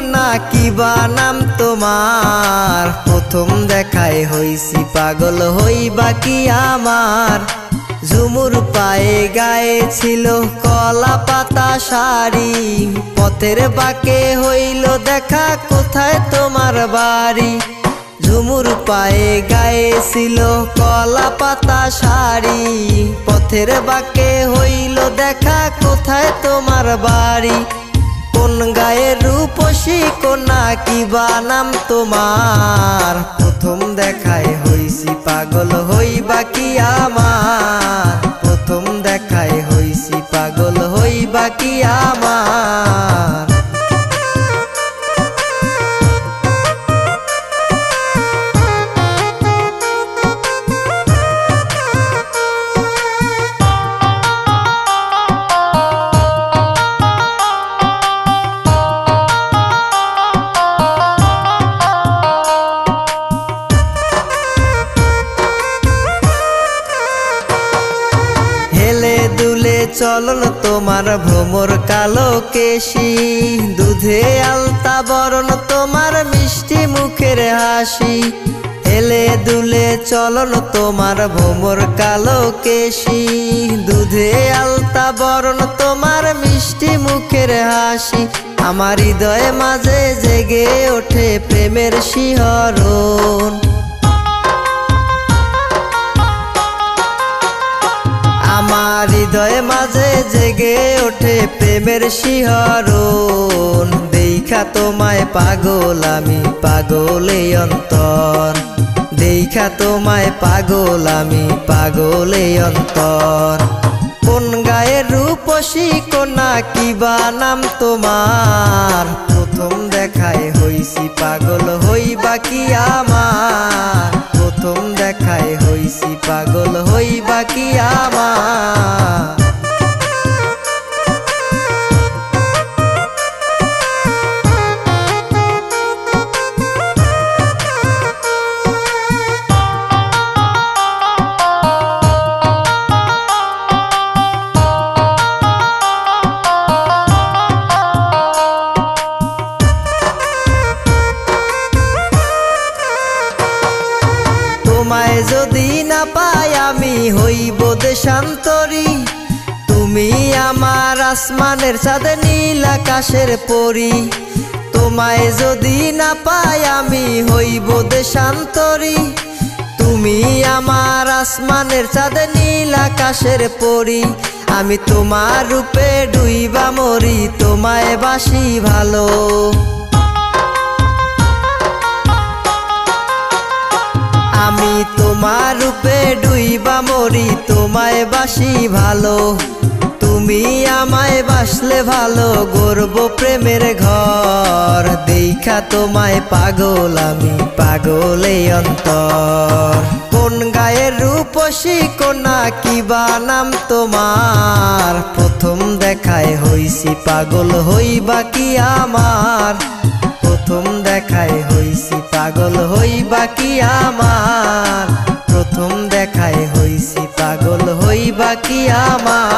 কন্যা কিবা নাম তোমার, প্রথম দেখায় হইছি পাগল হইবা কি আমার। ঝুমুর পায়ে গায়ে ছিল কলা পাতা শাড়ি, পথের বাঁকে হইল দেখা কোথায় তোমার বাড়ি। ঝুমুর পায়ে গায়ে ছিল কলা পাতা শাড়ি, পথের বাঁকে হইল দেখা কোথায় তোমার বাড়ি। কোন গায়ের রূপসী কন্যা কিবা নাম তোমার, প্রথম দেখায় হইছি পাগল হইবা কি আমার। প্রথম দেখায় হইছি পাগল হইবা কি আমার। চলন তোমার ভ্রমর কালো কেশি, দুধে আলতা বরণ তোমার মিষ্টি মুখের হাসি। হেলে দুলে চলন তোমার ভ্রমর কালো কেশি, দুধে আলতা বরণ তোমার মিষ্টি মুখের হাসি। আমার হৃদয়ে মাঝে জেগে ওঠে প্রেমের শিহরণ, আমার হৃদয়ে মাঝে জেগে ওঠে প্রেমের শিহরণ। দেখা তোমায় পাগল আমি পাগলে অন্তর, দেখা তোমায় পাগল আমি পাগলে অন্তর। কোন গায়ের রূপসী কন্যা কিবা নাম তোমার, প্রথম দেখায় হইছি পাগল হইবা কি আমার। প্রথম দেখায় হইছি পাগল হইবা কি আমার। তোমায় যদি না পাই আমি হইব দেশান্তরী, তুমি আমার আসমানের চাঁদ নীল আকাশের পরী। তোমায় যদি না পাই আমি হইব দেশান্তরী, তুমি আমার আসমানের চাঁদ নীল আকাশের পরী। আমি তোমার রূপে ডুইবা মরি, তোমায় বাসি ভালো। আমি তোমার রূপে ডুইবা মরি, তোমায় বাসি ভালো। তুমি আমায় বাসলে ভালো, গর্ব প্রেমের ঘর। দেখা তোমায় পাগল আমি পাগলে অন্তর। কোন গায়ের রূপসী কন্যা কিবা নাম তোমার, প্রথম দেখায় হইছি পাগল হইবা কি আমার। প্রথম দেখায় হইছি পাগল হইবা কি আমার। প্রথম দেখায় হইছি পাগল হইবা কি আমার।